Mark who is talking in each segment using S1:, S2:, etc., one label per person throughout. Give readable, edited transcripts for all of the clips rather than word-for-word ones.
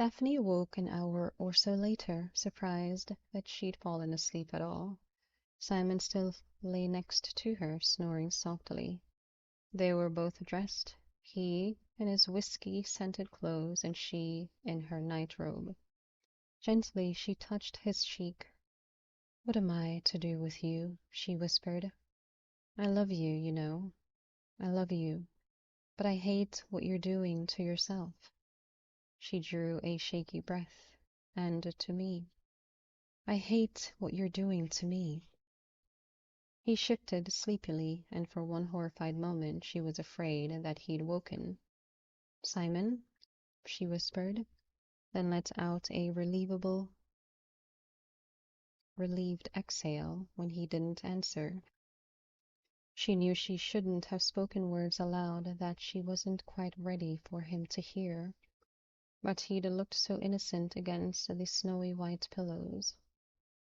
S1: Daphne awoke an hour or so later, surprised that she'd fallen asleep at all. Simon still lay next to her, snoring softly. They were both dressed, he in his whiskey-scented clothes and she in her nightrobe. Gently she touched his cheek. "What am I to do with you?" she whispered. "I love you, you know. I love you. But I hate what you're doing to yourself." She drew a shaky breath. "And to me. I hate what you're doing to me." He shifted sleepily, and for one horrified moment she was afraid that he'd woken. "Simon?" she whispered, then let out a relieved exhale when he didn't answer. She knew she shouldn't have spoken words aloud that she wasn't quite ready for him to hear, but he'd looked so innocent against the snowy white pillows.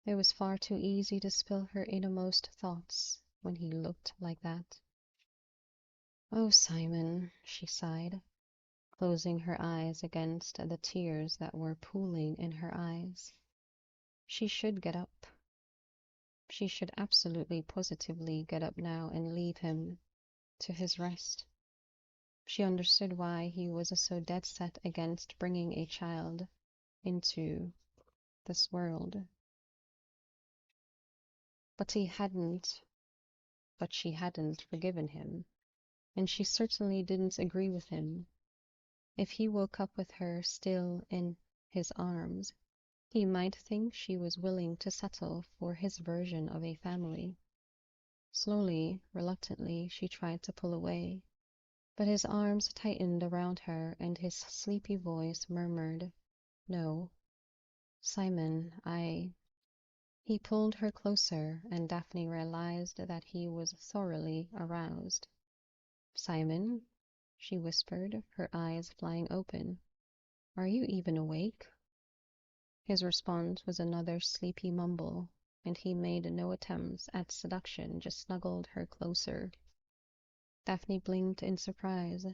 S1: It was far too easy to spill her innermost thoughts when he looked like that. "Oh, Simon," she sighed, closing her eyes against the tears that were pooling in her eyes. She should get up. She should absolutely, positively get up now and leave him to his rest. She understood why he was so dead set against bringing a child into this world. But he hadn't, but she hadn't forgiven him, and she certainly didn't agree with him. If he woke up with her still in his arms, he might think she was willing to settle for his version of a family. Slowly, reluctantly, she tried to pull away, but his arms tightened around her and his sleepy voice murmured, "No, Simon, I—" He pulled her closer, and Daphne realized that he was thoroughly aroused. "Simon," she whispered, her eyes flying open, "are you even awake?" His response was another sleepy mumble, and he made no attempts at seduction, just snuggled her closer. Daphne blinked in surprise.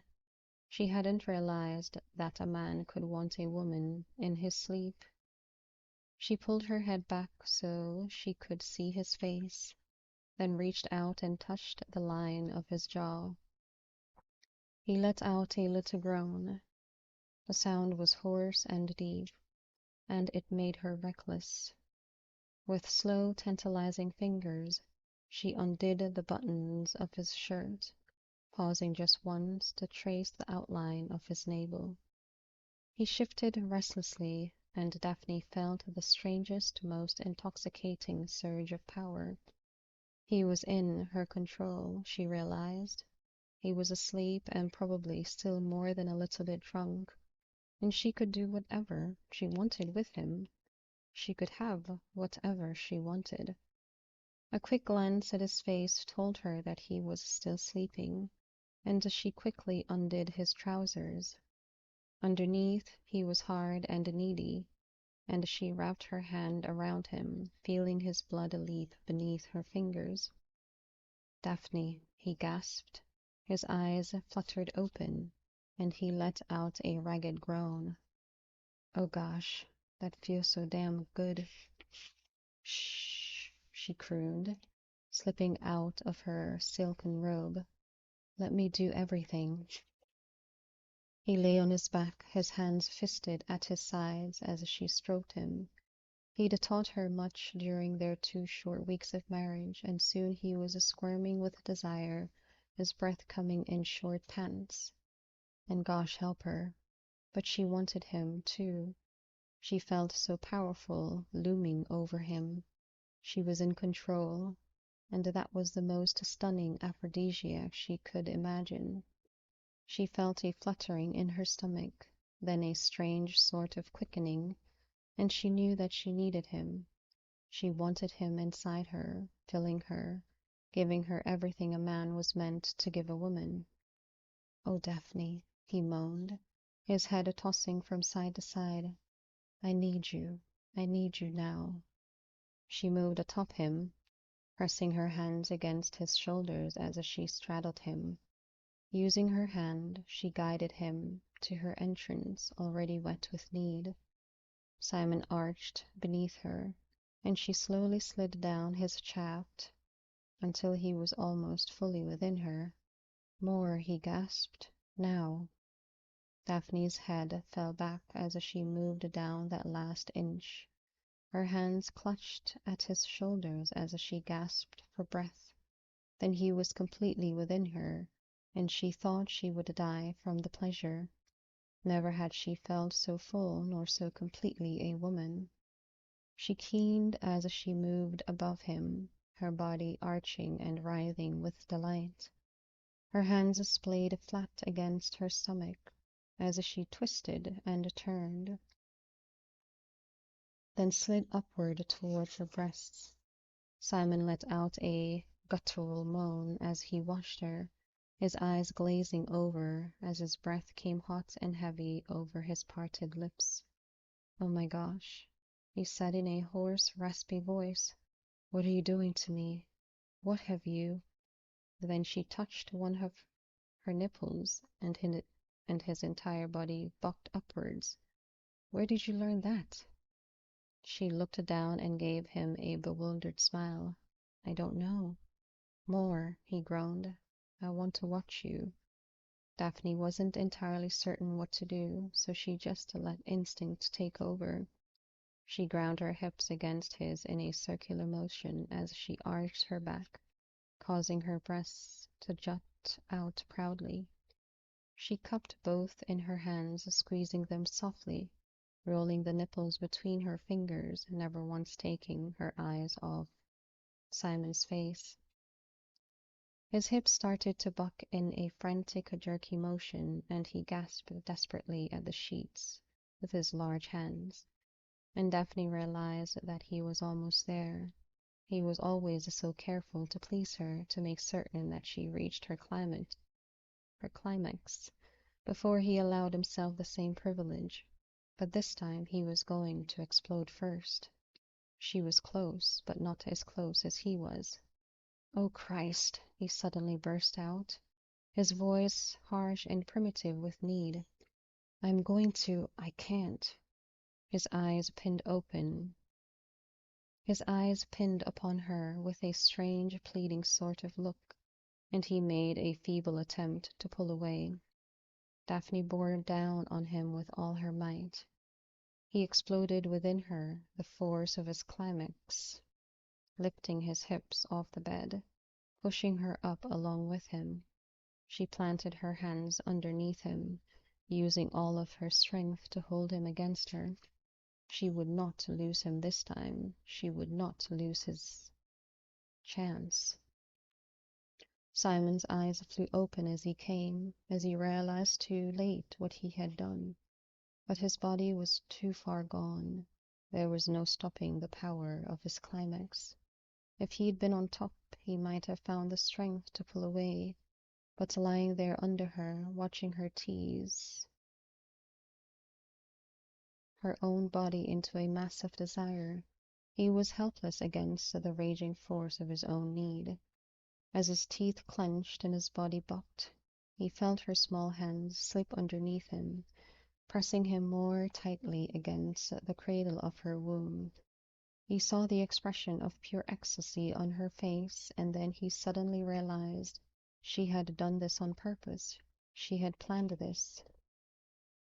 S1: She hadn't realized that a man could want a woman in his sleep. She pulled her head back so she could see his face, then reached out and touched the line of his jaw. He let out a little groan. The sound was hoarse and deep, and it made her reckless. With slow, tantalizing fingers, she undid the buttons of his shirt, pausing just once to trace the outline of his navel. He shifted restlessly, and Daphne felt the strangest, most intoxicating surge of power. He was in her control, she realized. He was asleep and probably still more than a little bit drunk, and she could do whatever she wanted with him. She could have whatever she wanted. A quick glance at his face told her that he was still sleeping, and she quickly undid his trousers. Underneath, he was hard and needy, and she wrapped her hand around him, feeling his blood leap beneath her fingers. "Daphne," he gasped. His eyes fluttered open, and he let out a ragged groan. "Oh gosh, that feels so damn good." "Shh," she crooned, slipping out of her silken robe. "Let me do everything." He lay on his back, his hands fisted at his sides as she stroked him. He'd taught her much during their 2 short weeks of marriage, and soon he was squirming with desire, his breath coming in short pants. And gosh help her, but she wanted him, too. She felt so powerful, looming over him. She was in control, and that was the most stunning aphrodisiac she could imagine. She felt a fluttering in her stomach, then a strange sort of quickening, and she knew that she needed him. She wanted him inside her, filling her, giving her everything a man was meant to give a woman. "Oh, Daphne," he moaned, his head tossing from side to side. "I need you. I need you now." She moved atop him, pressing her hands against his shoulders as she straddled him. Using her hand, she guided him to her entrance, already wet with need. Simon arched beneath her, and she slowly slid down his shaft until he was almost fully within her. More, he gasped. Now. Daphne's head fell back as she moved down that last inch. Her hands clutched at his shoulders as she gasped for breath. Then he was completely within her, and she thought she would die from the pleasure. Never had she felt so full nor so completely a woman. She keened as she moved above him, her body arching and writhing with delight. Her hands splayed flat against her stomach as she twisted and turned, then slid upward toward her breasts. Simon let out a guttural moan as he watched her, his eyes glazing over as his breath came hot and heavy over his parted lips. "Oh my gosh," he said in a hoarse, raspy voice. "What are you doing to me? What have you—" Then she touched one of her nipples, and his entire body bucked upwards. "Where did you learn that?" She looked down and gave him a bewildered smile. "I don't know." "More," he groaned. "I want to watch you." Daphne wasn't entirely certain what to do, so she just let instinct take over. She ground her hips against his in a circular motion as she arched her back, causing her breasts to jut out proudly. She cupped both in her hands, squeezing them softly, rolling the nipples between her fingers, never once taking her eyes off Simon's face. His hips started to buck in a frantic, jerky motion, and he gasped desperately at the sheets with his large hands. And Daphne realized that he was almost there. He was always so careful to please her, to make certain that she reached her climax, before he allowed himself the same privilege. But this time he was going to explode first. She was close, but not as close as he was. "Oh, Christ!" he suddenly burst out, his voice harsh and primitive with need. "I'm going to— I can't." His eyes pinned upon her with a strange, pleading sort of look, and he made a feeble attempt to pull away. Daphne bore down on him with all her might. He exploded within her, the force of his climax lifting his hips off the bed, pushing her up along with him. She planted her hands underneath him, using all of her strength to hold him against her. She would not lose him this time. She would not lose his chance. Simon's eyes flew open as he came, as he realized too late what he had done. But his body was too far gone. There was no stopping the power of his climax. If he'd been on top, he might have found the strength to pull away, but lying there under her, watching her tease her own body into a massive desire, he was helpless against the raging force of his own need. As his teeth clenched and his body bucked, he felt her small hands slip underneath him, pressing him more tightly against the cradle of her womb. He saw the expression of pure ecstasy on her face, and then he suddenly realized she had done this on purpose. She had planned this.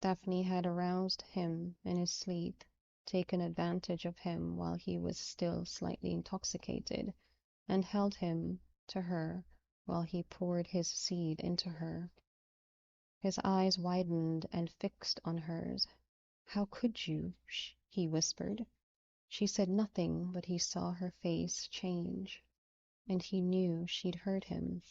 S1: Daphne had aroused him in his sleep, taken advantage of him while he was still slightly intoxicated, and held him to her while he poured his seed into her. His eyes widened and fixed on hers. "How could you?" he whispered. She said nothing, but he saw her face change, and he knew she'd heard him.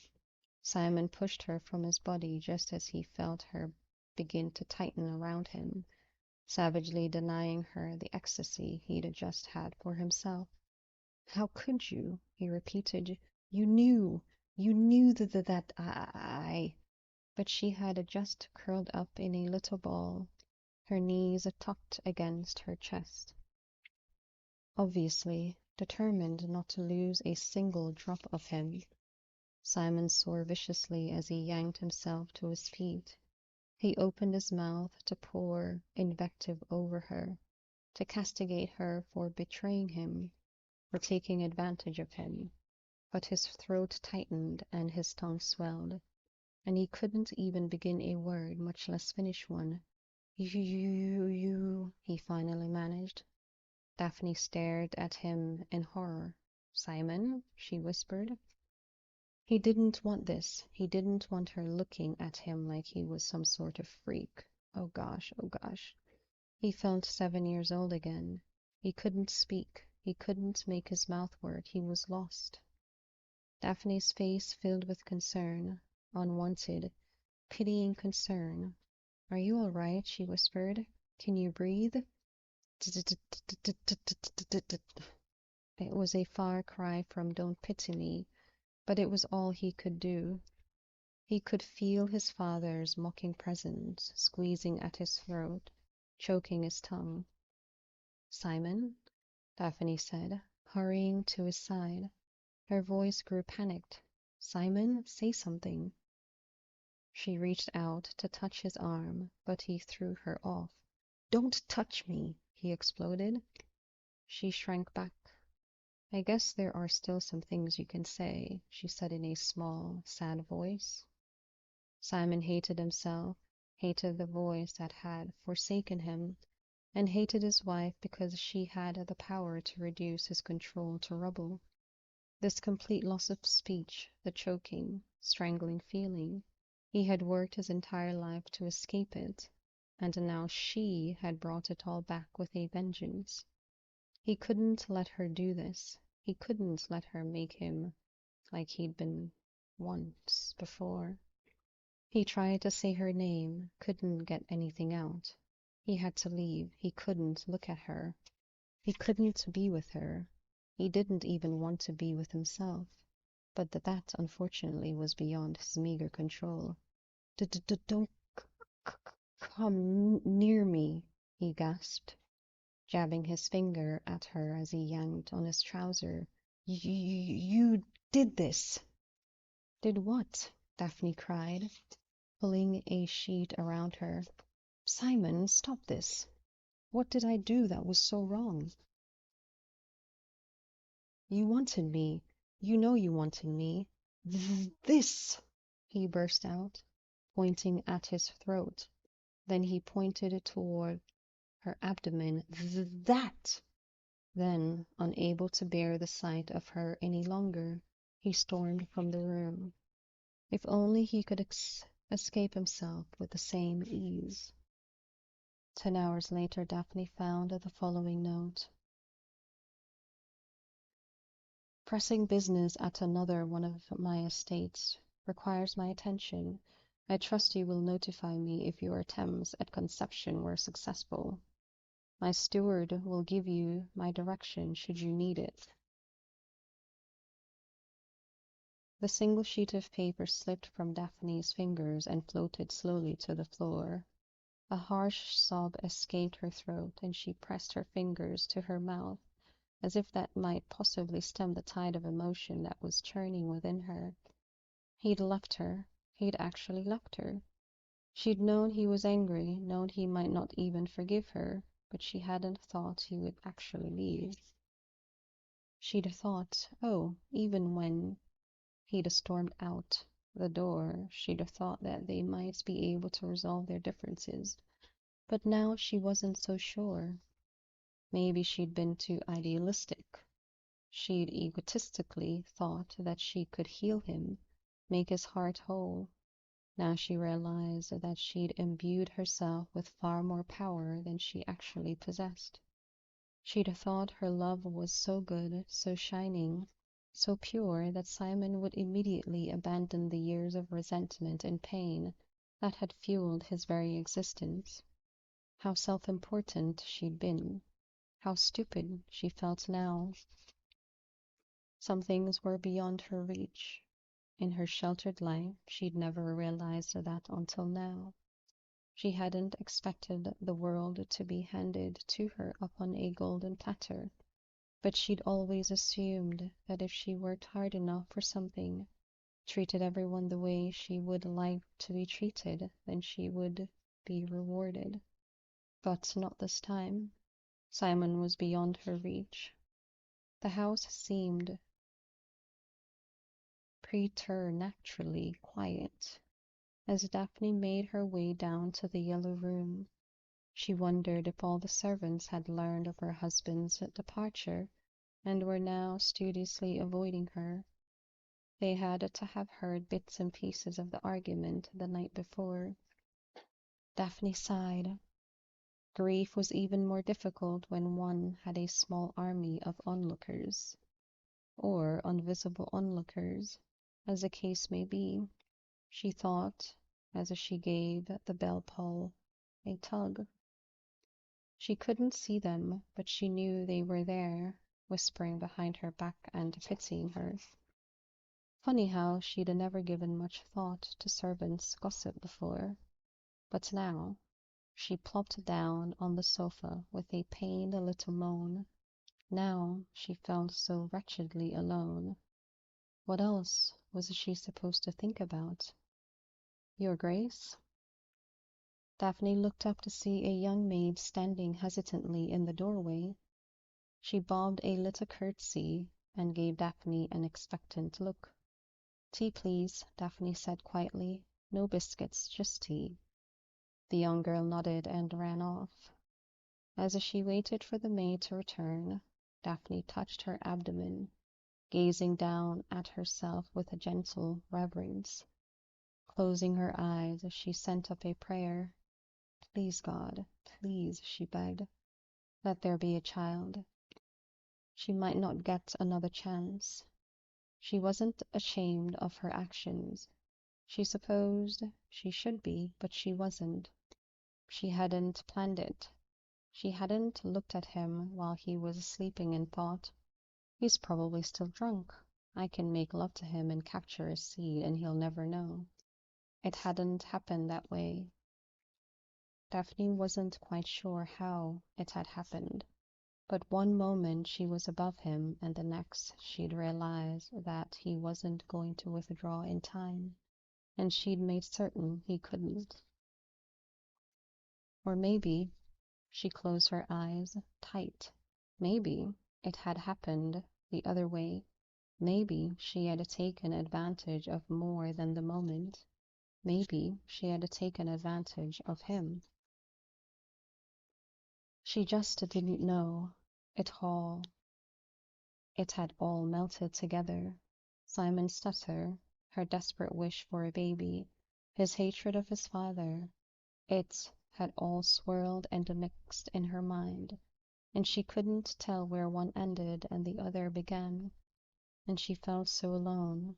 S1: Simon pushed her from his body just as he felt her begin to tighten around him, savagely denying her the ecstasy he'd just had for himself. "How could you?" he repeated. You knew that I—" But she had just curled up in a little ball, her knees tucked against her chest, obviously determined not to lose a single drop of him. Simon swore viciously as he yanked himself to his feet. He opened his mouth to pour invective over her, to castigate her for betraying him, for taking advantage of him, but his throat tightened and his tongue swelled, and he couldn't even begin a word, much less finish one. You, he finally managed. Daphne stared at him in horror. Simon, she whispered. He didn't want this. He didn't want her looking at him like he was some sort of freak. Oh gosh, oh gosh. He felt 7 years old again. He couldn't speak. He couldn't make his mouth work. He was lost. Daphne's face filled with concern, unwanted, pitying concern. Are you all right? She whispered. Can you breathe? It was a far cry from "Don't pity me," but it was all he could do. He could feel his father's mocking presence squeezing at his throat, choking his tongue. Simon, Daphne said, hurrying to his side. Her voice grew panicked. Simon, say something. She reached out to touch his arm, but he threw her off. Don't touch me, he exploded. She shrank back. I guess there are still some things you can say, she said in a small, sad voice. Simon hated himself, hated the voice that had forsaken him, and hated his wife because she had the power to reduce his control to rubble. This complete loss of speech, the choking, strangling feeling, he had worked his entire life to escape it, and now she had brought it all back with a vengeance. He couldn't let her do this. He couldn't let her make him like he'd been once before. He tried to say her name, couldn't get anything out. He had to leave. He couldn't look at her. He couldn't be with her. He didn't even want to be with himself. But that, unfortunately, was beyond his meager control. Don't come near me, he gasped, jabbing his finger at her as he yanked on his trouser. You did this. Did what? Daphne cried, pulling a sheet around her. Simon, stop this. What did I do that was so wrong? You wanted me. You know you wanted me. This, he burst out, pointing at his throat. Then he pointed toward her abdomen. That! Then, unable to bear the sight of her any longer, he stormed from the room. If only he could escape himself with the same ease. 10 hours later, Daphne found the following note. Pressing business at another one of my estates requires my attention. I trust you will notify me if your attempts at conception were successful. My steward will give you my direction should you need it. The single sheet of paper slipped from Daphne's fingers and floated slowly to the floor. A harsh sob escaped her throat, and she pressed her fingers to her mouth, as if that might possibly stem the tide of emotion that was churning within her. He'd left her. He'd actually left her. She'd known he was angry, known he might not even forgive her, but she hadn't thought he would actually leave. She'd thought, oh, even when he'd stormed out the door, she'd thought that they might be able to resolve their differences. But now she wasn't so sure. Maybe she'd been too idealistic. She'd egotistically thought that she could heal him, make his heart whole. Now she realized that she'd imbued herself with far more power than she actually possessed. She'd thought her love was so good, so shining, so pure that Simon would immediately abandon the years of resentment and pain that had fueled his very existence. How self-important she'd been. How stupid she felt now. Some things were beyond her reach. In her sheltered life, she'd never realized that until now. She hadn't expected the world to be handed to her upon a golden platter, but she'd always assumed that if she worked hard enough for something, treated everyone the way she would like to be treated, then she would be rewarded. But not this time. Simon was beyond her reach. The house seemed preternaturally quiet. As Daphne made her way down to the yellow room, she wondered if all the servants had learned of her husband's departure and were now studiously avoiding her. They had to have heard bits and pieces of the argument the night before. Daphne sighed. Grief was even more difficult when one had a small army of onlookers, or invisible onlookers, as the case may be, she thought, as she gave the bell pull a tug. She couldn't see them, but she knew they were there, whispering behind her back and pitying her. Funny how she'd never given much thought to servants' gossip before, but now she plopped down on the sofa with a pained little moan. Now she felt so wretchedly alone. What else was she supposed to think about? Your Grace? Daphne looked up to see a young maid standing hesitantly in the doorway. She bobbed a little curtsy and gave Daphne an expectant look. Tea, please, Daphne said quietly. No biscuits, just tea. The young girl nodded and ran off. As she waited for the maid to return, Daphne touched her abdomen, gazing down at herself with a gentle reverence. Closing her eyes, she sent up a prayer. Please, God, please, she begged, let there be a child. She might not get another chance. She wasn't ashamed of her actions. She supposed she should be, but she wasn't. She hadn't planned it. She hadn't looked at him while he was sleeping and thought, he's probably still drunk. I can make love to him and capture a seed and he'll never know. It hadn't happened that way. Daphne wasn't quite sure how it had happened, but one moment she was above him and the next she'd realized that he wasn't going to withdraw in time, and she'd made certain he couldn't. Or maybe, she closed her eyes tight, maybe it had happened the other way. Maybe she had taken advantage of more than the moment. Maybe she had taken advantage of him. She just didn't know. It had all melted together. Simon's stutter, her desperate wish for a baby, his hatred of his father, it had all swirled and mixed in her mind, and she couldn't tell where one ended and the other began, and she felt so alone.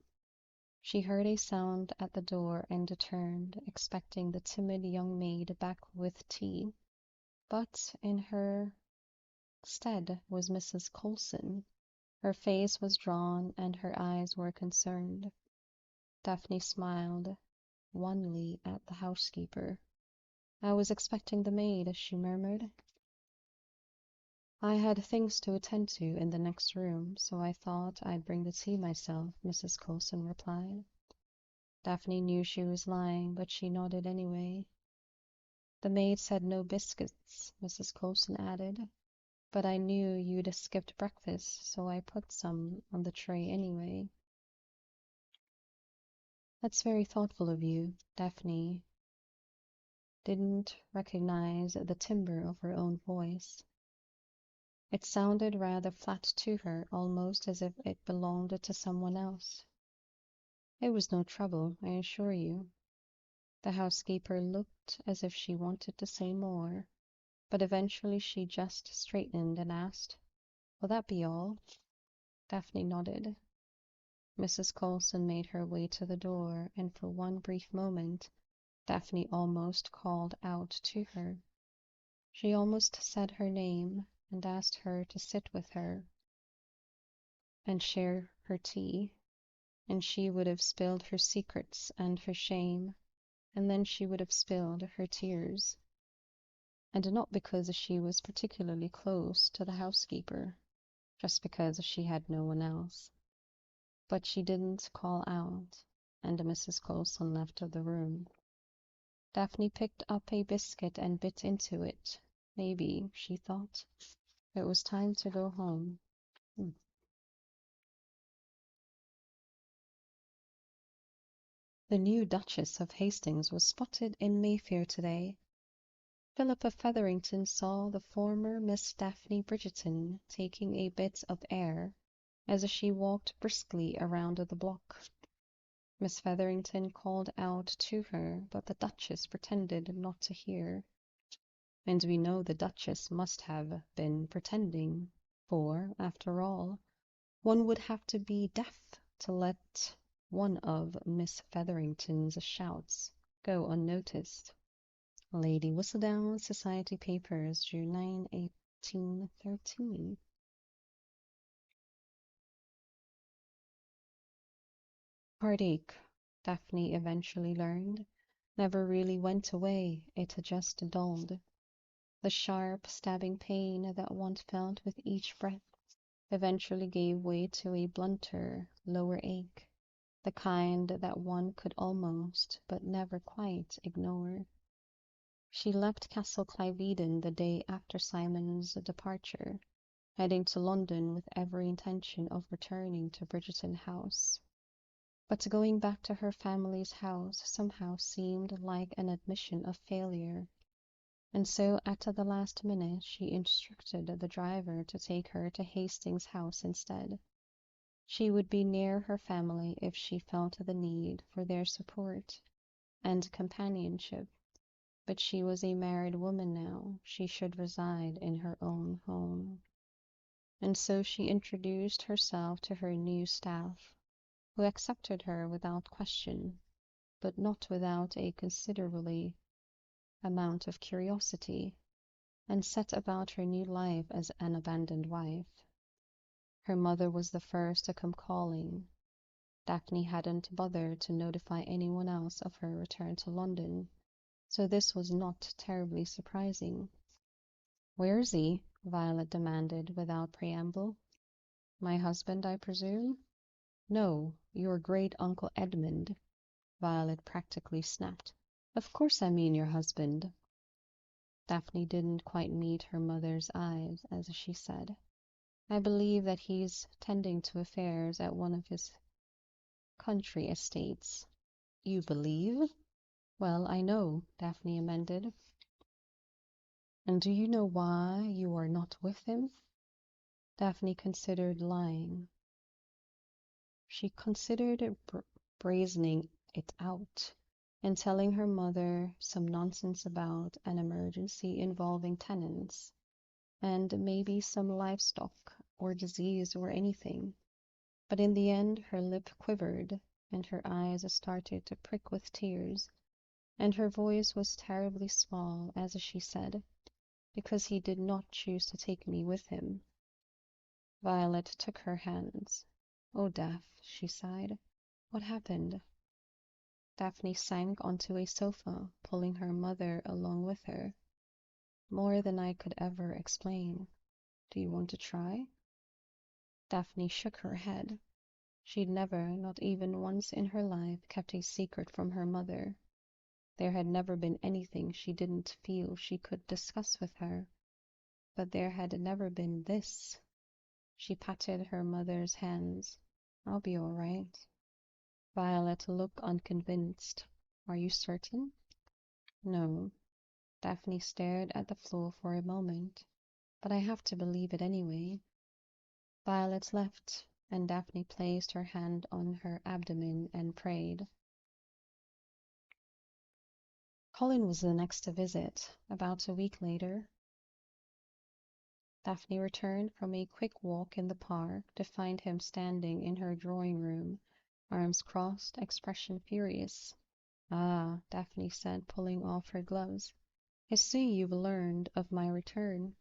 S1: She heard a sound at the door and turned, expecting the timid young maid back with tea, but in her stead was Mrs. Coulson. Her face was drawn and her eyes were concerned. Daphne smiled wanly at the housekeeper. I was expecting the maid, she murmured. I had things to attend to in the next room, so I thought I'd bring the tea myself, Mrs. Coulson replied. Daphne knew she was lying, but she nodded anyway. The maid said no biscuits, Mrs. Coulson added, but I knew you'd skipped breakfast, so I put some on the tray anyway. That's very thoughtful of you. Daphne didn't recognize the timbre of her own voice. It sounded rather flat to her, almost as if it belonged to someone else. It was no trouble, I assure you. The housekeeper looked as if she wanted to say more, but eventually she just straightened and asked, will that be all? Daphne nodded. Mrs. Coulson made her way to the door, and for one brief moment Daphne almost called out to her. She almost said her name and asked her to sit with her and share her tea, and she would have spilled her secrets and her shame, and then she would have spilled her tears. And not because she was particularly close to the housekeeper, just because she had no one else. But she didn't call out. and Mrs. Coulson left the room. Daphne picked up a biscuit and bit into it. Maybe, she thought, it was time to go home. The new Duchess of Hastings was spotted in Mayfair today. Philippa Featherington saw the former Miss Daphne Bridgerton taking a bit of air as she walked briskly around the block. Miss Featherington called out to her, but the Duchess pretended not to hear. And we know the Duchess must have been pretending, for, after all, one would have to be deaf to let one of Miss Featherington's shouts go unnoticed. Lady Whistledown, Society Papers, June 9, 1813. Heartache, Daphne eventually learned, never really went away, it just dulled. The sharp, stabbing pain that one felt with each breath eventually gave way to a blunter, lower ache, the kind that one could almost, but never quite, ignore. She left Castle Cliveden the day after Simon's departure, heading to London with every intention of returning to Bridgerton House. But going back to her family's house somehow seemed like an admission of failure, and so at the last minute she instructed the driver to take her to Hastings House instead. She would be near her family if she felt the need for their support and companionship, but she was a married woman now, she should reside in her own home. And so she introduced herself to her new staff, who accepted her without question, but not without a considerable amount of curiosity, and set about her new life as an abandoned wife. Her mother was the first to come calling. Daphne hadn't bothered to notify anyone else of her return to London, so this was not terribly surprising. "Where is he?" Violet demanded without preamble. "My husband, I presume?" "No, your great-uncle Edmund," Violet practically snapped. "Of course I mean your husband." Daphne didn't quite meet her mother's eyes as she said, "I believe that he's tending to affairs at one of his country estates." "You believe?" "Well, I know," Daphne amended. "And do you know why you are not with him?" Daphne considered lying. She considered brazening it out and telling her mother some nonsense about an emergency involving tenants, and maybe some livestock or disease or anything. But in the end her lip quivered, and her eyes started to prick with tears, and her voice was terribly small as she said, "Because he did not choose to take me with him." Violet took her hands. "Oh, Daph," she sighed. "What happened?" Daphne sank onto a sofa, pulling her mother along with her. "More than I could ever explain. Do you want to try?" Daphne shook her head. She'd never, not even once in her life, kept a secret from her mother. There had never been anything she didn't feel she could discuss with her. But there had never been this. She patted her mother's hands. "I'll be all right." Violet looked unconvinced. "Are you certain?" "No." Daphne stared at the floor for a moment. "But I have to believe it anyway." Violet left, and Daphne placed her hand on her abdomen and prayed. Colin was the next to visit, about a week later. Daphne returned from a quick walk in the park to find him standing in her drawing room, arms crossed, expression furious. "Ah," Daphne said, pulling off her gloves. "I see you've learned of my return."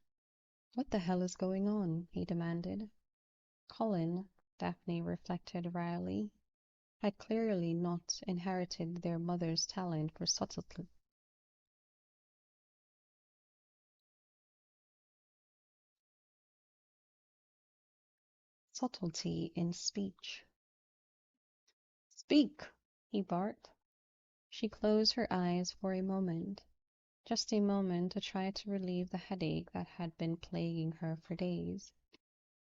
S1: "What the hell is going on?" he demanded. Colin, Daphne reflected wryly, had clearly not inherited their mother's talent for subtlety in speech. "Speak!" he barked. She closed her eyes for a moment, just a moment to try to relieve the headache that had been plaguing her for days.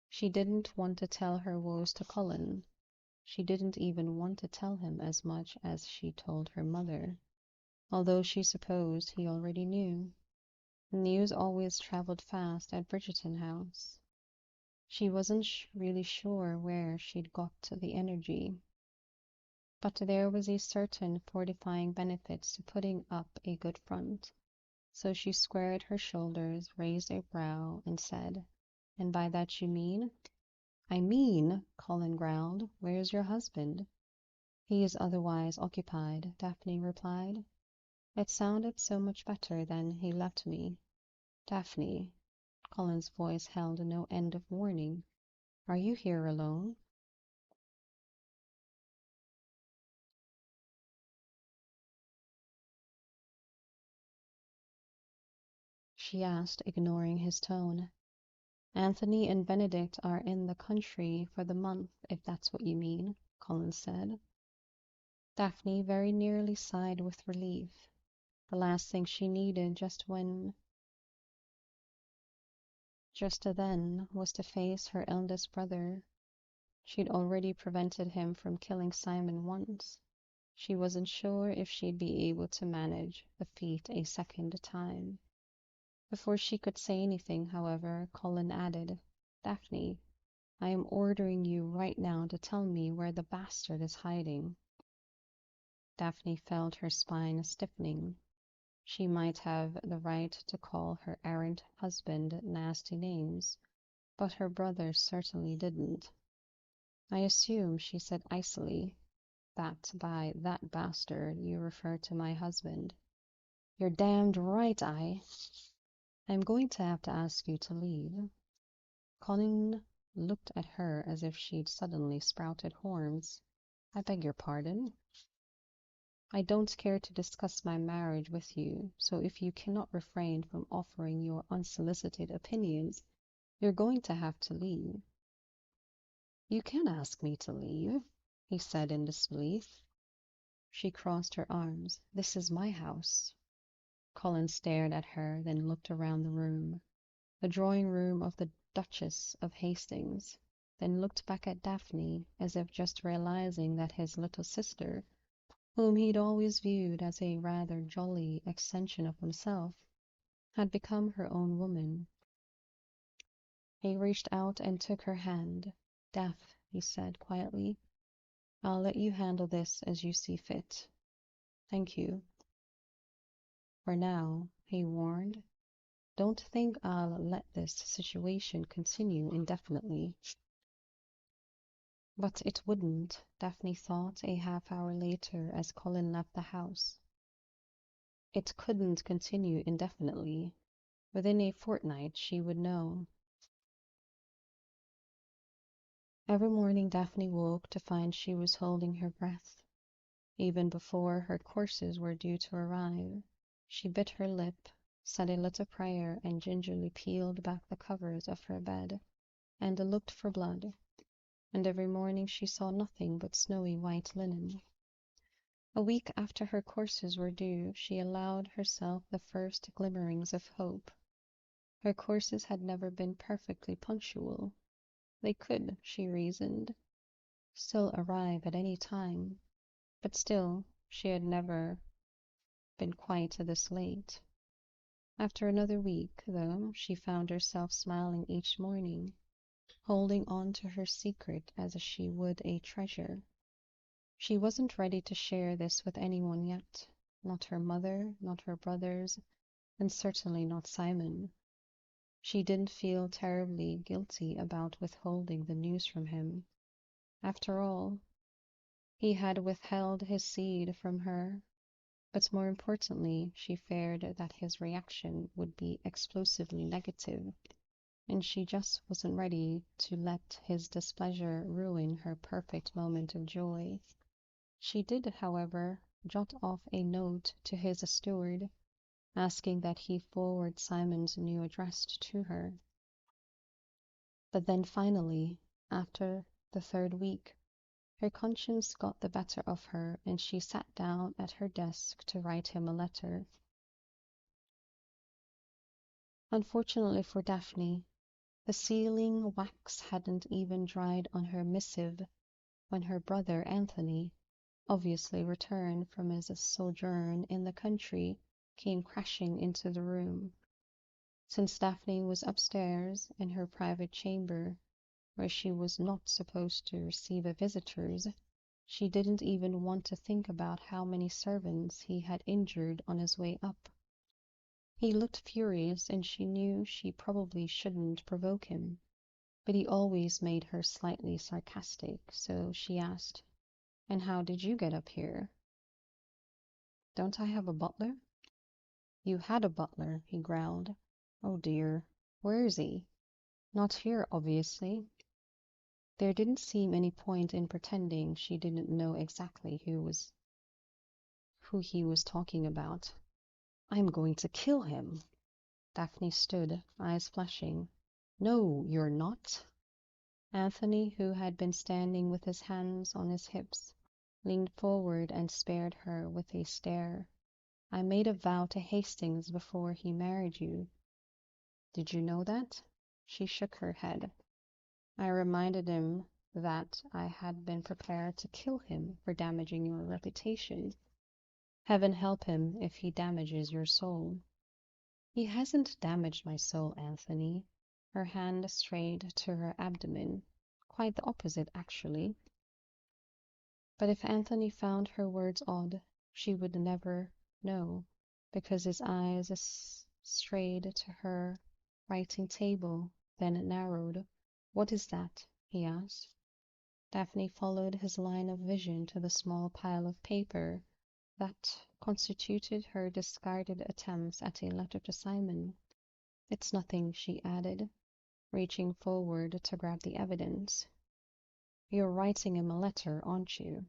S1: She didn't want to tell her woes to Colin. She didn't even want to tell him as much as she told her mother, although she supposed he already knew. The news always traveled fast at Bridgerton House. She wasn't really sure where she'd got the energy, but there was a certain fortifying benefit to putting up a good front. So she squared her shoulders, raised a brow, and said, "And by that you mean?" "I mean," Colin growled, "where's your husband?" "He is otherwise occupied," Daphne replied. It sounded so much better than "he left me." "Daphne," Colin's voice held no end of warning, "are you here alone?" she asked, ignoring his tone. "Anthony and Benedict are in the country for the month, if that's what you mean," Colin said. Daphne very nearly sighed with relief. The last thing she needed just then was to face her eldest brother. She'd already prevented him from killing Simon once. She wasn't sure if she'd be able to manage the feat a second time. Before she could say anything, however, Colin added, "Daphne, I am ordering you right now to tell me where the bastard is hiding." Daphne felt her spine stiffening. She might have the right to call her errant husband nasty names, but her brother certainly didn't. "I assume," she said icily, "that by that bastard you refer to my husband." "You're damned right I'm going to have to ask you to leave." Colin looked at her as if she'd suddenly sprouted horns. "I beg your pardon?" "I don't care to discuss my marriage with you, so if you cannot refrain from offering your unsolicited opinions, you're going to have to leave." "You can ask me to leave," he said in disbelief. She crossed her arms. "This is my house." Colin stared at her, then looked around the room. The drawing room of the Duchess of Hastings, then looked back at Daphne, as if just realizing that his little sister, whom he'd always viewed as a rather jolly extension of himself, had become her own woman. He reached out and took her hand. "Daph," he said quietly, "I'll let you handle this as you see fit." "Thank you." "For now," he warned. "Don't think I'll let this situation continue indefinitely." But it wouldn't, Daphne thought a half-hour later as Colin left the house. It couldn't continue indefinitely. Within a fortnight she would know. Every morning Daphne woke to find she was holding her breath. Even before her courses were due to arrive, she bit her lip, said a little prayer, and gingerly peeled back the covers of her bed, and looked for blood. And every morning she saw nothing but snowy white linen. A week after her courses were due, she allowed herself the first glimmerings of hope. Her courses had never been perfectly punctual. They could, she reasoned, still arrive at any time, but still she had never been quite this late. After another week, though, she found herself smiling each morning, holding on to her secret as she would a treasure. She wasn't ready to share this with anyone yet, not her mother, not her brothers, and certainly not Simon. She didn't feel terribly guilty about withholding the news from him. After all, he had withheld his seed from her, but more importantly, she feared that his reaction would be explosively negative, and she just wasn't ready to let his displeasure ruin her perfect moment of joy. She did, however, jot off a note to his steward, asking that he forward Simon's new address to her. But then finally, after the third week, Her conscience got the better of her, and she sat down at her desk to write him a letter. Unfortunately for Daphne, the sealing wax hadn't even dried on her missive when her brother Anthony, obviously returned from his sojourn in the country, came crashing into the room. Since Daphne was upstairs in her private chamber, where she was not supposed to receive visitors, she didn't even want to think about how many servants he had injured on his way up. He looked furious, and she knew she probably shouldn't provoke him, but he always made her slightly sarcastic, so she asked, "And how did you get up here?" "Don't I have a butler?" "You had a butler," he growled. "Oh dear. Where is he?" "Not here, obviously." There didn't seem any point in pretending she didn't know exactly who he was talking about. "I'm going to kill him." Daphne stood, eyes flashing. "No, you're not." Anthony, who had been standing with his hands on his hips, leaned forward and spared her with a stare. "I made a vow to Hastings before he married you." "Did you know that?" She shook her head. "I reminded him that I had been prepared to kill him for damaging your reputation. Heaven help him if he damages your soul." "He hasn't damaged my soul, Anthony." Her hand strayed to her abdomen. "Quite the opposite, actually." But if Anthony found her words odd, she would never know, because his eyes strayed to her writing table, then narrowed. "What is that?" he asked. Daphne followed his line of vision to the small pile of paper that constituted her discarded attempts at a letter to Simon. "It's nothing," she added, reaching forward to grab the evidence. "You're writing him a letter, aren't you?"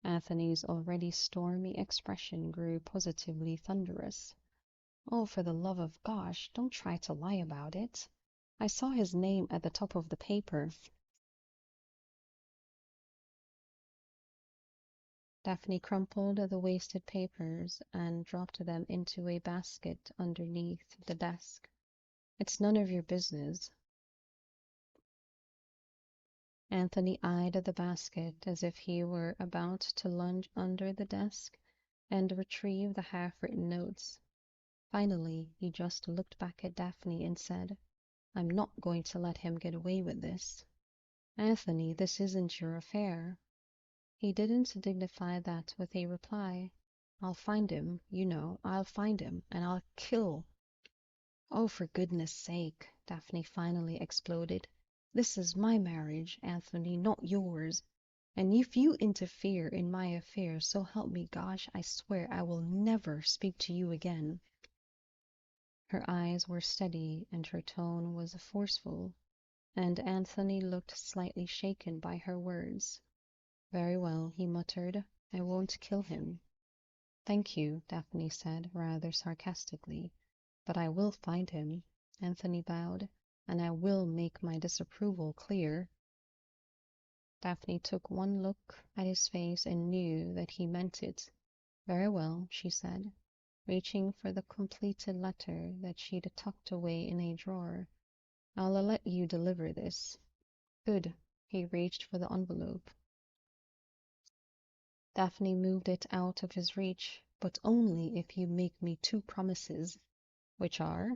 S1: Anthony's already stormy expression grew positively thunderous. "Oh, for the love of gosh, don't try to lie about it. I saw his name at the top of the paper." Daphne crumpled the wasted papers and dropped them into a basket underneath the desk. "It's none of your business." Anthony eyed the basket as if he were about to lunge under the desk and retrieve the half-written notes. Finally, he just looked back at Daphne and said, "I'm not going to let him get away with this." "Anthony, this isn't your affair." He didn't dignify that with a reply. "I'll find him, you know, I'll find him, and I'll kill—" "Oh, for goodness sake," Daphne finally exploded. "This is my marriage, Anthony, not yours. And if you interfere in my affairs, so help me gosh, I swear I will never speak to you again." Her eyes were steady and her tone was forceful, and Anthony looked slightly shaken by her words. "Very well," he muttered. "I won't kill him." "Thank you," Daphne said, rather sarcastically. "But I will find him." Anthony bowed. "And I will make my disapproval clear." Daphne took one look at his face and knew that he meant it. "Very well," she said, reaching for the completed letter that she'd tucked away in a drawer. "I'll let you deliver this." "Good." He reached for the envelope. Daphne moved it out of his reach. "But only if you make me two promises." "Which are?"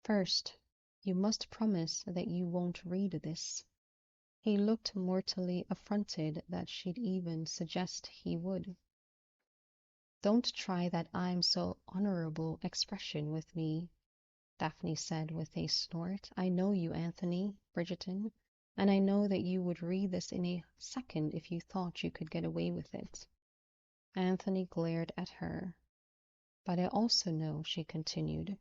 S1: "First, you must promise that you won't read this." He looked mortally affronted that she'd even suggest he would. "Don't try that I'm so honorable expression with me," Daphne said with a snort. "I know you, Anthony Bridgerton, and I know that you would read this in a second if you thought you could get away with it." Anthony glared at her. "But I also know," she continued,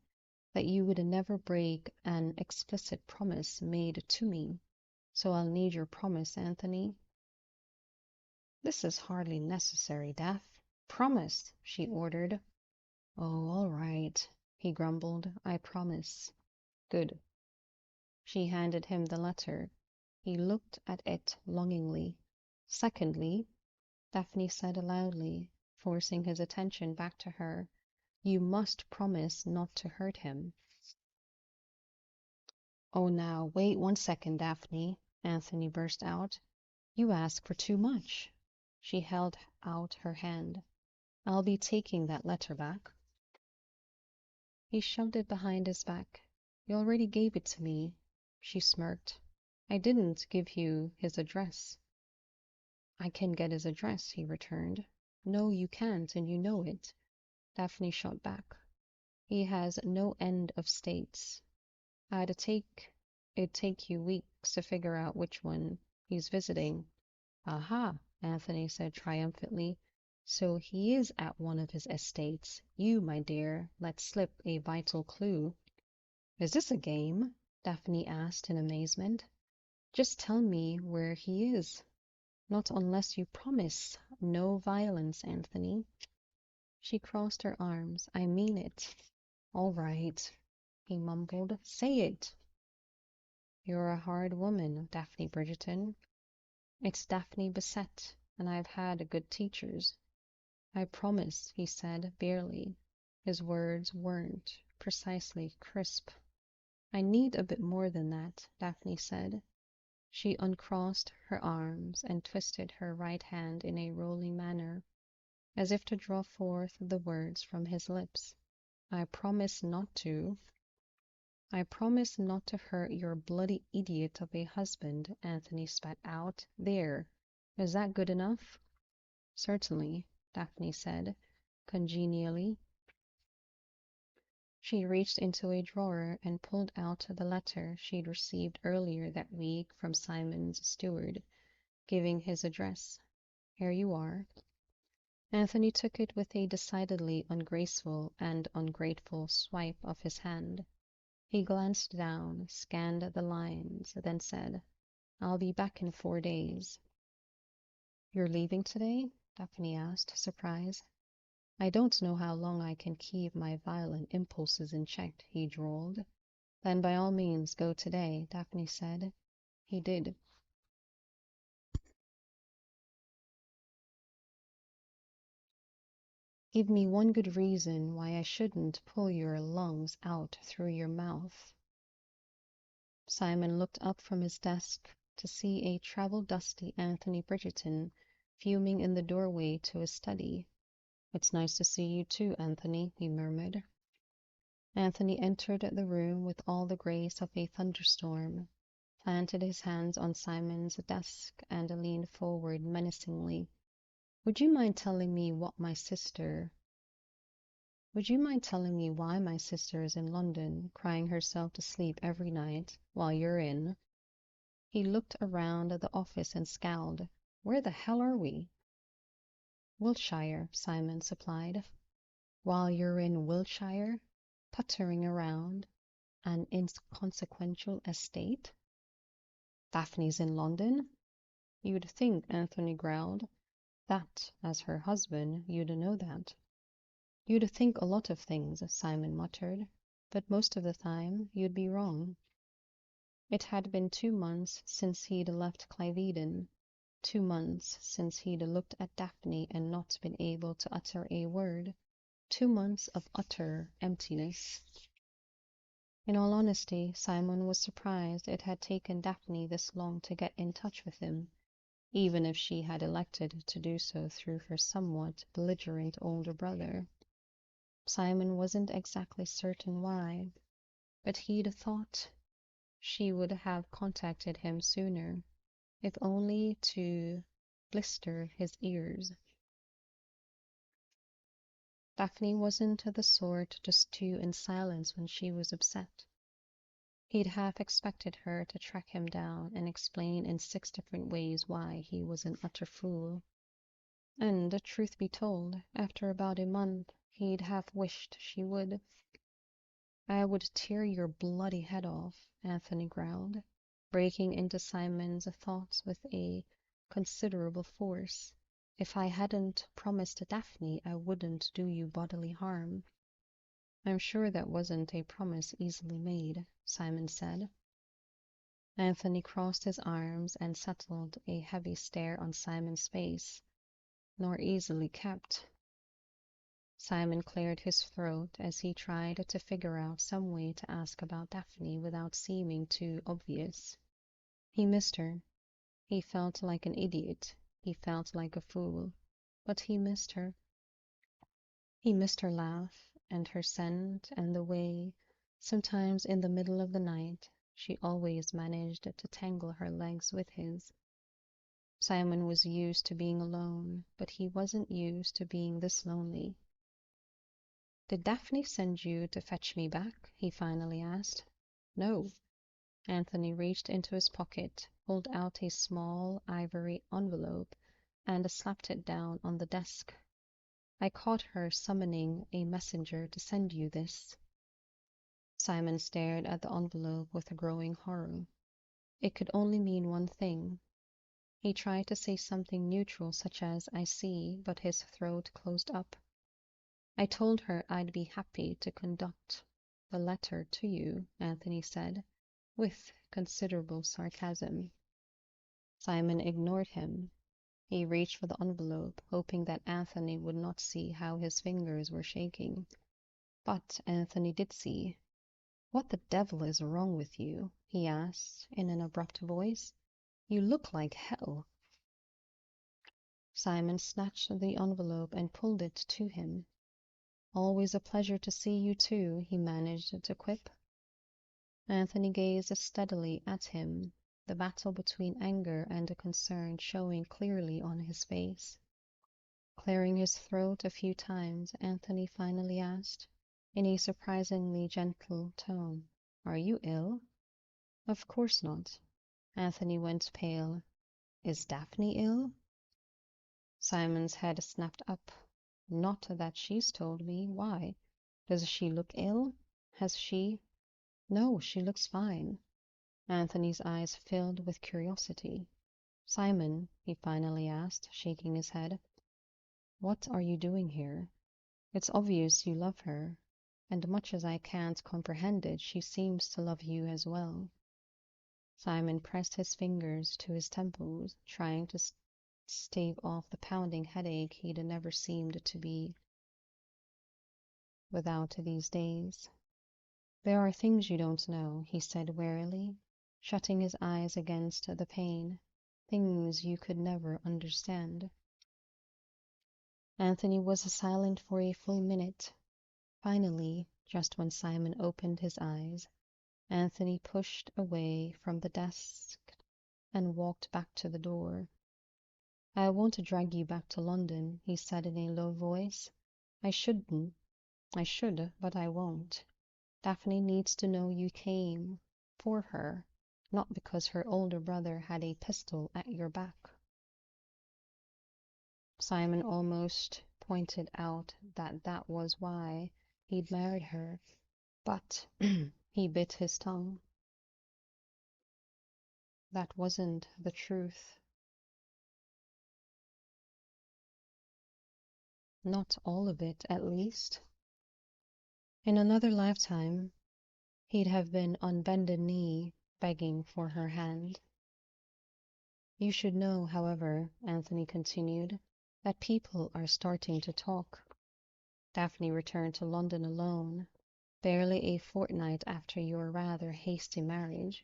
S1: "that you would never break an explicit promise made to me. So I'll need your promise, Anthony." "This is hardly necessary, Daph." "Promise," she ordered. "Oh, all right," he grumbled. "I promise." "Good." She handed him the letter. He looked at it longingly. Secondly, Daphne said loudly, forcing his attention back to her, you must promise not to hurt him. Oh, now, wait 1 second, Daphne, Anthony burst out. You ask for too much. She held out her hand. I'll be taking that letter back. He shoved it behind his back. You already gave it to me, she smirked. I didn't give you his address. I can get his address, he returned. No, you can't, and you know it. Daphne shot back. He has no end of states. It'd take you weeks to figure out which one he's visiting. Aha, Anthony said triumphantly. So he is at one of his estates. You, my dear, let slip a vital clue. Is this a game? Daphne asked in amazement. Just tell me where he is. Not unless you promise no violence, Anthony. She crossed her arms. I mean it. All right, he mumbled. Say it. You're a hard woman, Daphne Bridgerton. It's Daphne Bassett, and I've had good teachers. I promise, he said, barely. His words weren't precisely crisp. I need a bit more than that, Daphne said. She uncrossed her arms and twisted her right hand in a rolling manner, as if to draw forth the words from his lips. I promise not to. I promise not to hurt your bloody idiot of a husband, Anthony spat out. There. Is that good enough? Certainly, Daphne said, congenially. She reached into a drawer and pulled out the letter she'd received earlier that week from Simon's steward, giving his address. Here you are. Anthony took it with a decidedly ungraceful and ungrateful swipe of his hand. He glanced down, scanned the lines, then said, I'll be back in 4 days. You're leaving today? Daphne asked, surprised. I don't know how long I can keep my violent impulses in check, he drawled. Then by all means go today, Daphne said. He did. Give me one good reason why I shouldn't pull your lungs out through your mouth. Simon looked up from his desk to see a travel-dusty Anthony Bridgerton fuming in the doorway to his study. It's nice to see you too, Anthony, he murmured. Anthony entered the room with all the grace of a thunderstorm, planted his hands on Simon's desk, and leaned forward menacingly. Would you mind telling me why my sister is in London, crying herself to sleep every night while you're in? He looked around the office and scowled. Where the hell are we? Wiltshire, Simon supplied. While you're in Wiltshire, puttering around an inconsequential estate? Daphne's in London? You'd think, Anthony growled, that, as her husband, you'd know that. You'd think a lot of things, Simon muttered, but most of the time you'd be wrong. It had been 2 months since he'd left Cliveden, 2 months since he'd looked at Daphne and not been able to utter a word, 2 months of utter emptiness. In all honesty, Simon was surprised it had taken Daphne this long to get in touch with him, even if she had elected to do so through her somewhat belligerent older brother. Simon wasn't exactly certain why, but he'd thought she would have contacted him sooner, if only to blister his ears. Daphne wasn't the sort to stew in silence when she was upset. He'd half expected her to track him down and explain in 6 different ways why he was an utter fool. And, truth be told, after about a month, he'd half wished she would. I would tear your bloody head off, Anthony growled, breaking into Simon's thoughts with a considerable force. If I hadn't promised Daphne, I wouldn't do you bodily harm. I'm sure that wasn't a promise easily made, Simon said. Anthony crossed his arms and settled a heavy stare on Simon's face. Nor easily kept. Simon cleared his throat as he tried to figure out some way to ask about Daphne without seeming too obvious. He missed her. He felt like an idiot. He felt like a fool. But he missed her. He missed her laugh and her scent and the way, sometimes in the middle of the night, she always managed to tangle her legs with his. Simon was used to being alone, but he wasn't used to being this lonely. "Did Daphne send you to fetch me back?" he finally asked. "No." Anthony reached into his pocket, pulled out a small ivory envelope, and slapped it down on the desk. "I caught her summoning a messenger to send you this." Simon stared at the envelope with a growing horror. It could only mean one thing. He tried to say something neutral, such as "I see," but his throat closed up. "I told her I'd be happy to conduct the letter to you," Anthony said, with considerable sarcasm. Simon ignored him. He reached for the envelope, hoping that Anthony would not see how his fingers were shaking. But Anthony did see. "What the devil is wrong with you?" he asked in an abrupt voice. "You look like hell." Simon snatched the envelope and pulled it to him. "Always a pleasure to see you too," he managed to quip. Anthony gazed steadily at him, the battle between anger and concern showing clearly on his face. Clearing his throat a few times, Anthony finally asked, in a surprisingly gentle tone, "Are you ill?" "Of course not." Anthony went pale. "Is Daphne ill?" Simon's head snapped up. "Not that she's told me. Why? Does she look ill? Has she—" "No, she looks fine." Anthony's eyes filled with curiosity. "Simon," he finally asked, shaking his head, "what are you doing here? It's obvious you love her, and much as I can't comprehend it, she seems to love you as well." Simon pressed his fingers to his temples, trying to stave off the pounding headache he'd never seemed to be without these days. "There are things you don't know," he said wearily, shutting his eyes against the pain. "Things you could never understand." Anthony was silent for a full minute. Finally, just when Simon opened his eyes, Anthony pushed away from the desk and walked back to the door. "I won't drag you back to London," he said in a low voice. I should, but I won't. Daphne needs to know you came for her, not because her older brother had a pistol at your back." Simon almost pointed out that that was why he'd married her, but he bit his tongue. That wasn't the truth. Not all of it, at least. In another lifetime, he'd have been on bended knee, begging for her hand. "You should know, however," Anthony continued, "that people are starting to talk. Daphne returned to London alone, barely a fortnight after your rather hasty marriage.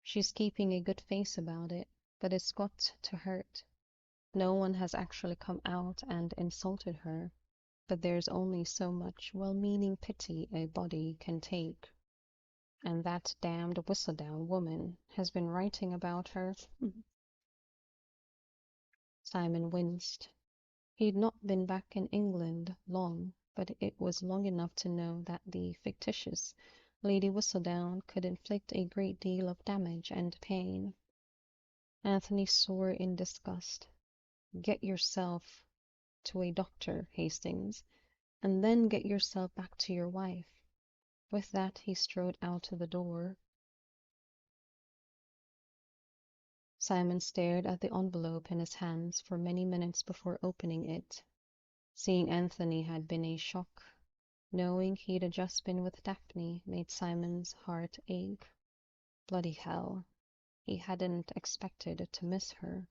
S1: She's keeping a good face about it, but it's got to hurt. No one has actually come out and insulted her, but there's only so much well-meaning pity a body can take. And that damned Whistledown woman has been writing about her." Simon winced. He'd not been back in England long, but it was long enough to know that the fictitious Lady Whistledown could inflict a great deal of damage and pain. Anthony swore in disgust. "Get yourself to a doctor, Hastings, and then get yourself back to your wife." With that, he strode out the door. Simon stared at the envelope in his hands for many minutes before opening it. Seeing Anthony had been a shock. Knowing he'd just been with Daphne made Simon's heart ache. Bloody hell. He hadn't expected to miss her.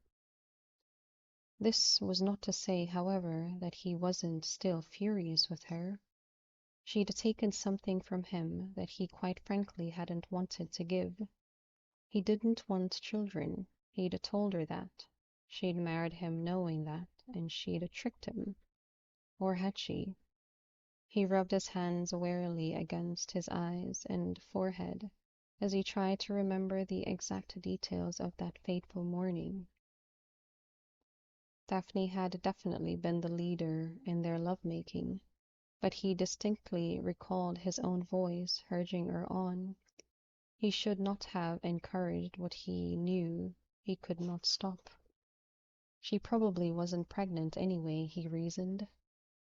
S1: This was not to say, however, that he wasn't still furious with her. She'd taken something from him that he quite frankly hadn't wanted to give. He didn't want children. He'd told her that. She'd married him knowing that, and she'd tricked him. Or had she? He rubbed his hands wearily against his eyes and forehead as he tried to remember the exact details of that fateful morning. Daphne had definitely been the leader in their lovemaking, but he distinctly recalled his own voice urging her on. He should not have encouraged what he knew he could not stop. She probably wasn't pregnant anyway, he reasoned.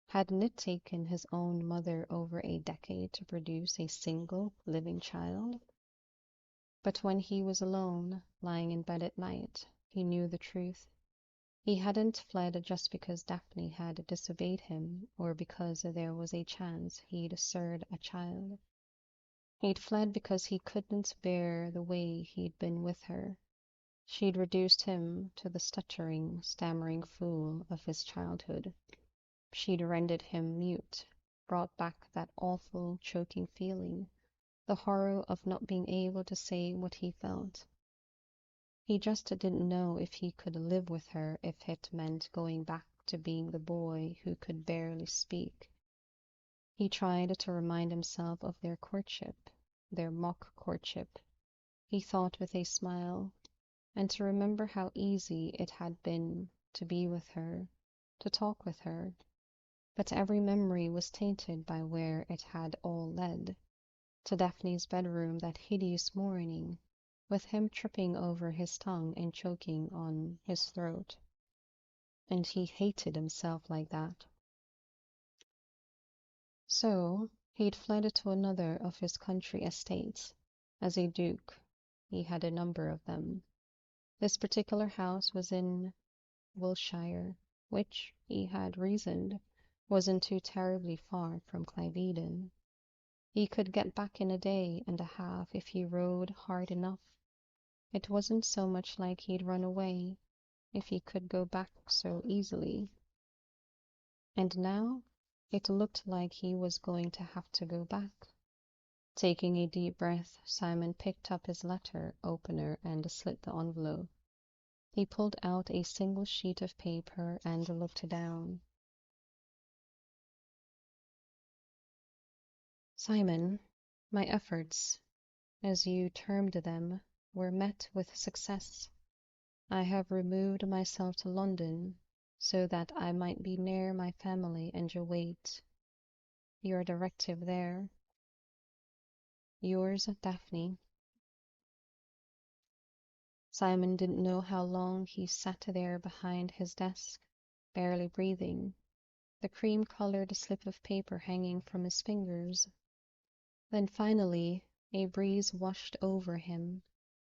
S1: Hadn't it taken his own mother over a decade to produce a single living child? But when he was alone, lying in bed at night, he knew the truth. He hadn't fled just because Daphne had disobeyed him, or because there was a chance he'd surd a child. He'd fled because he couldn't bear the way he'd been with her. She'd reduced him to the stuttering, stammering fool of his childhood. She'd rendered him mute, brought back that awful, choking feeling, the horror of not being able to say what he felt. He just didn't know if he could live with her if it meant going back to being the boy who could barely speak. He tried to remind himself of their courtship, their mock courtship, he thought with a smile, and to remember how easy it had been to be with her, to talk with her. But every memory was tainted by where it had all led, to Daphne's bedroom that hideous morning, with him tripping over his tongue and choking on his throat. And he hated himself like that. So he'd fled to another of his country estates. As a duke, he had a number of them. This particular house was in Wiltshire, which, he had reasoned, wasn't too terribly far from Cliveden. He could get back in a day and a half if he rode hard enough. It wasn't so much like he'd run away, if he could go back so easily. And now it looked like he was going to have to go back. Taking a deep breath, Simon picked up his letter opener and slit the envelope. He pulled out a single sheet of paper and looked down. Simon, my efforts, as you termed them, were met with success. I have removed myself to London so that I might be near my family and await your directive there. Yours, Daphne. Simon didn't know how long he sat there behind his desk, barely breathing, the cream-colored slip of paper hanging from his fingers. Then finally a breeze washed over him,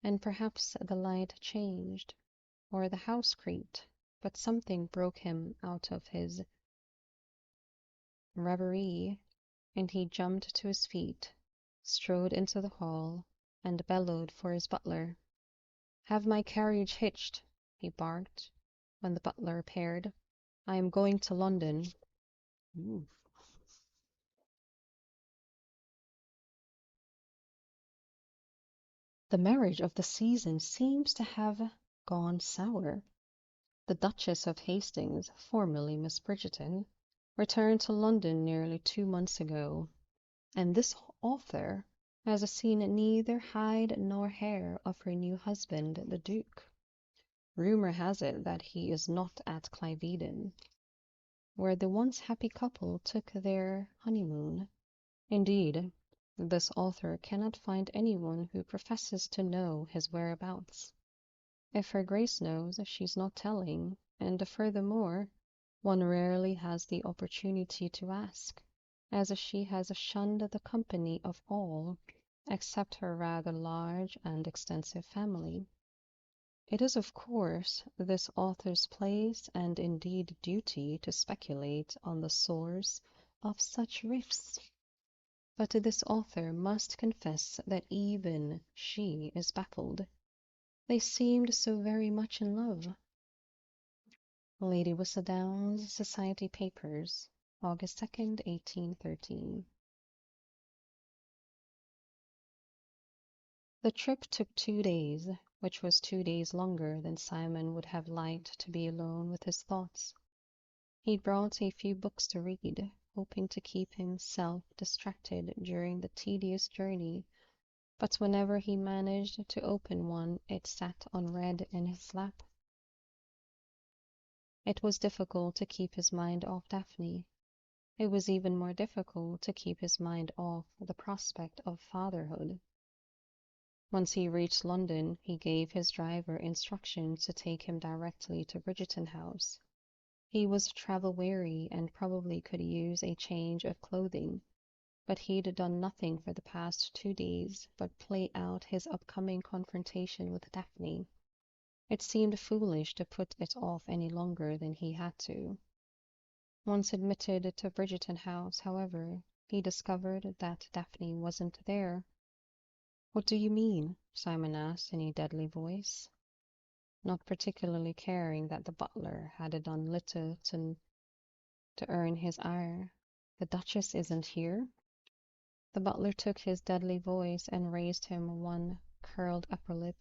S1: and perhaps the light changed, or the house creaked, but something broke him out of his reverie, and he jumped to his feet, strode into the hall, and bellowed for his butler. "Have my carriage hitched," he barked, when the butler appeared. "I am going to London." Ooh. The marriage of the season seems to have gone sour. The Duchess of Hastings, formerly Miss Bridgerton, returned to London nearly 2 months ago, and this author has seen neither hide nor hair of her new husband, the Duke. Rumor has it that he is not at Cliveden, where the once happy couple took their honeymoon. Indeed, this author cannot find anyone who professes to know his whereabouts. If her Grace knows, she's not telling, and furthermore, one rarely has the opportunity to ask, as she has shunned the company of all except her rather large and extensive family. It is, of course, this author's place and indeed duty to speculate on the source of such rifts. But this author must confess that even she is baffled. They seemed so very much in love. Lady Whistledown's Society Papers, August 2nd, 1813. The trip took 2 days, which was 2 days longer than Simon would have liked to be alone with his thoughts. He'd brought a few books to read, hoping to keep himself distracted during the tedious journey, but whenever he managed to open one, it sat unread in his lap. It was difficult to keep his mind off Daphne. It was even more difficult to keep his mind off the prospect of fatherhood. Once he reached London, he gave his driver instructions to take him directly to Bridgerton House. He was travel-weary and probably could use a change of clothing, but he'd done nothing for the past 2 days but play out his upcoming confrontation with Daphne. It seemed foolish to put it off any longer than he had to. Once admitted to Bridgerton House, however, he discovered that Daphne wasn't there. "What do you mean?" Simon asked in a deadly voice, not particularly caring that the butler had done little to earn his ire. "The Duchess isn't here?" The butler took his deadly voice and raised him one curled upper lip.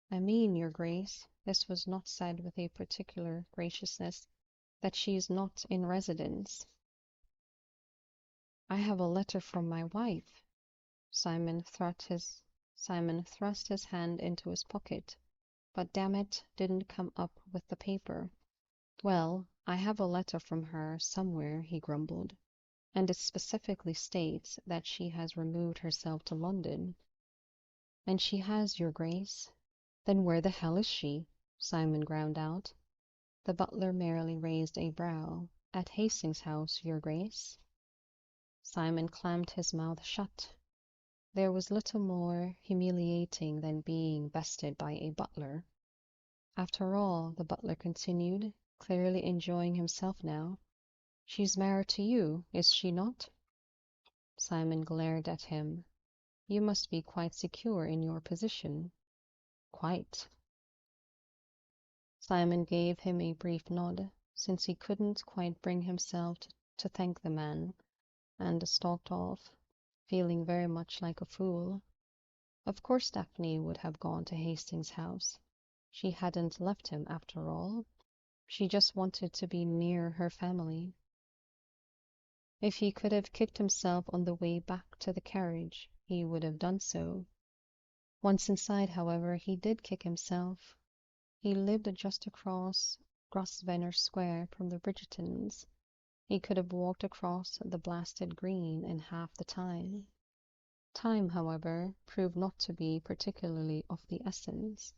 S1: "I mean, your Grace," this was not said with a particular graciousness, "that she's not in residence." "I have a letter from my wife." Simon thrust his hand into his pocket, but damn it, didn't come up with the paper. "Well, I have a letter from her somewhere," he grumbled, "and it specifically states that she has removed herself to London." "And she has, your Grace." "Then where the hell is she?" Simon ground out. The butler merely raised a brow. "At Hastings House, your Grace." Simon clamped his mouth shut. There was little more humiliating than being bested by a butler. "After all," the butler continued, clearly enjoying himself now, "she's married to you, is she not?" Simon glared at him. "You must be quite secure in your position." "Quite." Simon gave him a brief nod, since he couldn't quite bring himself to thank the man, and stalked off, feeling very much like a fool. Of course Daphne would have gone to Hastings House. She hadn't left him after all. She just wanted to be near her family. If he could have kicked himself on the way back to the carriage, he would have done so. Once inside, however, he did kick himself. He lived just across Grosvenor Square from the Bridgertons. He could have walked across the blasted green in half the time. Time, however, proved not to be particularly of the essence,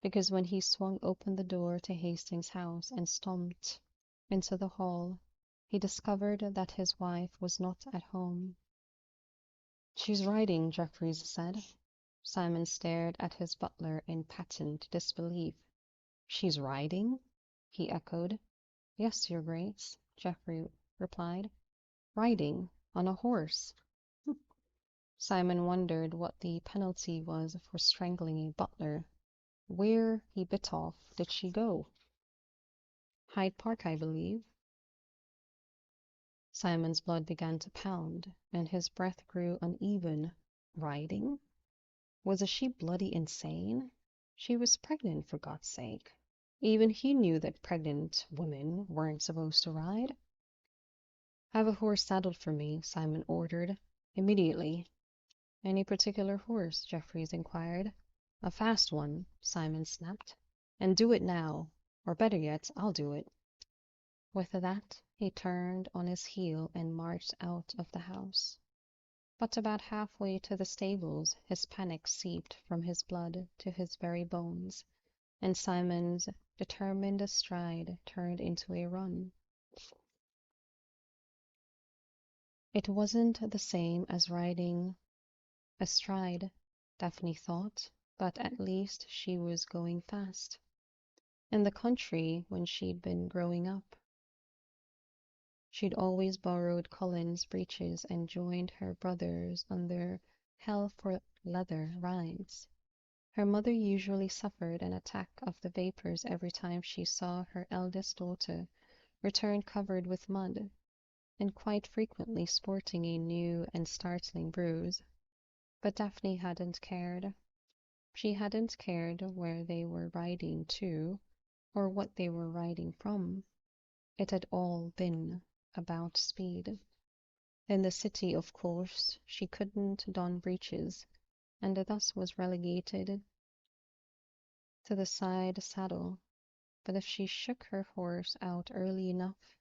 S1: because when he swung open the door to Hastings House and stomped into the hall, he discovered that his wife was not at home. "She's riding," Jeffries said. Simon stared at his butler in patent disbelief. "She's riding?" he echoed. "Yes, your Grace," Geoffrey replied. "Riding on a horse." Simon wondered what the penalty was for strangling a butler. Where, he bit off, did she go? "Hyde Park, I believe." Simon's blood began to pound, and his breath grew uneven. Riding? Was she bloody insane? She was pregnant, for God's sake. Even he knew that pregnant women weren't supposed to ride. "Have a horse saddled for me," Simon ordered. "Immediately." "Any particular horse?" Jeffries inquired. "A fast one," Simon snapped. "And do it now. Or better yet, I'll do it." With that, he turned on his heel and marched out of the house. But about halfway to the stables, his panic seeped from his blood to his very bones, and Simon's determined stride turned into a run. It wasn't the same as riding astride, Daphne thought, but at least she was going fast. In the country, when she'd been growing up, she'd always borrowed Colin's breeches and joined her brothers on their hell for leather rides. Her mother usually suffered an attack of the vapors every time she saw her eldest daughter return covered with mud, and quite frequently sporting a new and startling bruise. But Daphne hadn't cared. She hadn't cared where they were riding to, or what they were riding from. It had all been about speed. In the city, of course, she couldn't don breeches, and thus was relegated to the side saddle. But if she shook her horse out early enough,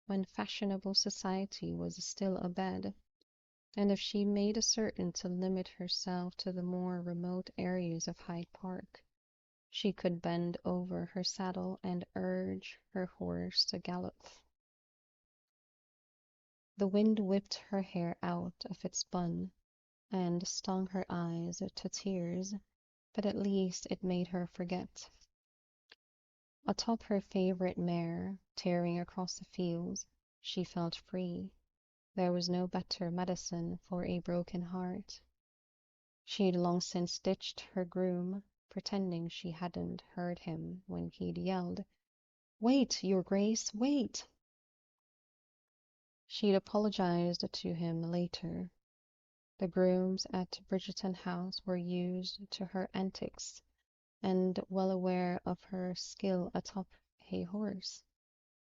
S1: when fashionable society was still abed, and if she made certain to limit herself to the more remote areas of Hyde Park, she could bend over her saddle and urge her horse to gallop. The wind whipped her hair out of its bun and stung her eyes to tears, but at least it made her forget. Atop her favorite mare, tearing across the fields, she felt free. There was no better medicine for a broken heart. She'd long since ditched her groom, pretending she hadn't heard him when he'd yelled, "Wait, Your Grace, wait!" She'd apologized to him later. The grooms at Bridgerton House were used to her antics and well aware of her skill atop a horse.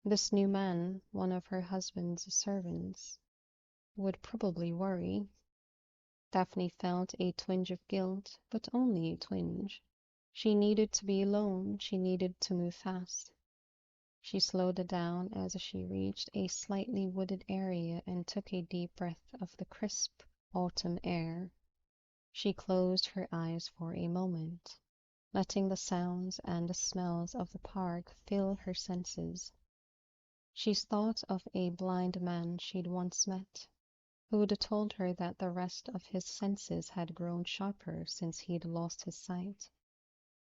S1: This new man, one of her husband's servants, would probably worry. Daphne felt a twinge of guilt, but only a twinge. She needed to be alone. She needed to move fast. She slowed down as she reached a slightly wooded area and took a deep breath of the crisp autumn air. She closed her eyes for a moment, letting the sounds and smells of the park fill her senses. She thought of a blind man she'd once met, who'd told her that the rest of his senses had grown sharper since he'd lost his sight.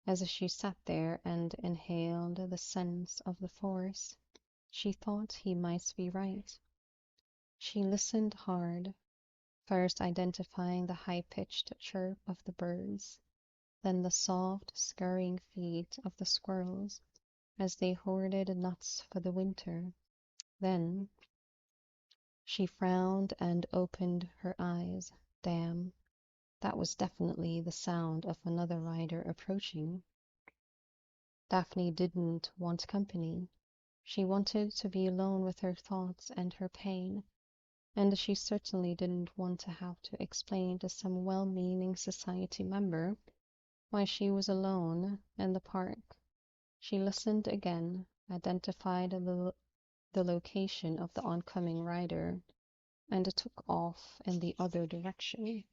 S1: As she sat there and inhaled the scents of the forest, she thought he might be right. She listened hard, first identifying the high-pitched chirp of the birds, then the soft, scurrying feet of the squirrels as they hoarded nuts for the winter. Then she frowned and opened her eyes. Damn, that was definitely the sound of another rider approaching. Daphne didn't want company. She wanted to be alone with her thoughts and her pain, and she certainly didn't want to have to explain to some well-meaning society member why she was alone in the park. She listened again, identified the location of the oncoming rider, and took off in the other direction.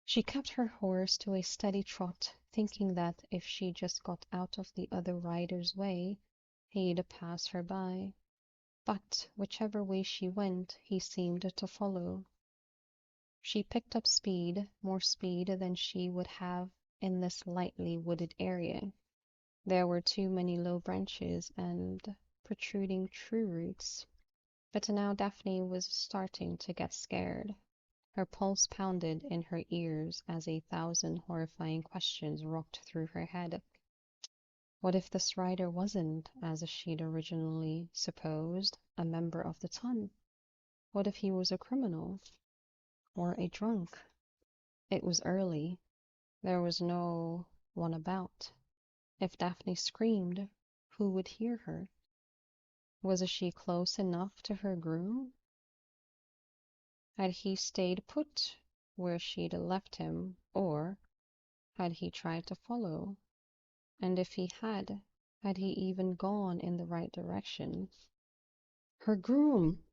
S1: She kept her horse to a steady trot, thinking that if she just got out of the other rider's way, he'd pass her by. But whichever way she went, he seemed to follow. She picked up speed, more speed than she would have in this lightly wooded area. There were too many low branches and protruding tree roots. But now Daphne was starting to get scared. Her pulse pounded in her ears as a thousand horrifying questions rocked through her head. What if this rider wasn't, as she'd originally supposed, a member of the ton? What if he was a criminal? Or a drunk? It was early. There was no one about. If Daphne screamed, who would hear her? Was she close enough to her groom? Had he stayed put where she'd left him, or had he tried to follow? And if he had he even gone in the right direction? Her groom!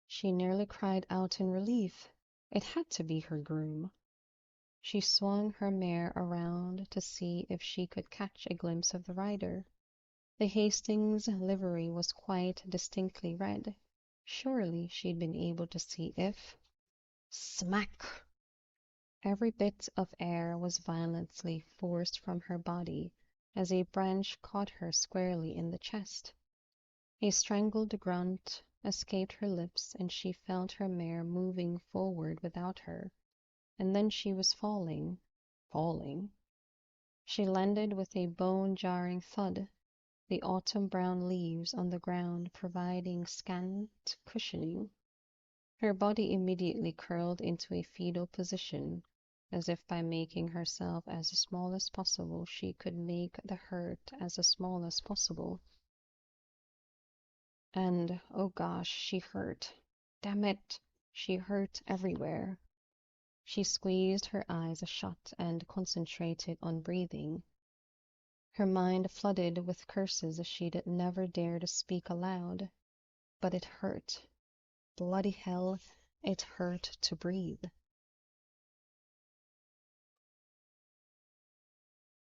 S1: She nearly cried out in relief. It had to be her groom. She swung her mare around to see if she could catch a glimpse of the rider. The Hastings livery was quite distinctly red. Surely she'd been able to see if... Smack! Every bit of air was violently forced from her body as a branch caught her squarely in the chest. A strangled grunt escaped her lips, and she felt her mare moving forward without her, and then she was falling. She landed with a bone-jarring thud, the autumn brown leaves on the ground providing scant cushioning. Her body immediately curled into a fetal position, as if by making herself as small as possible she could make the hurt as small as possible. And, oh gosh, she hurt. Damn it, she hurt everywhere. She squeezed her eyes shut and concentrated on breathing. Her mind flooded with curses she'd never dare to speak aloud. But it hurt. Bloody hell, it hurt to breathe.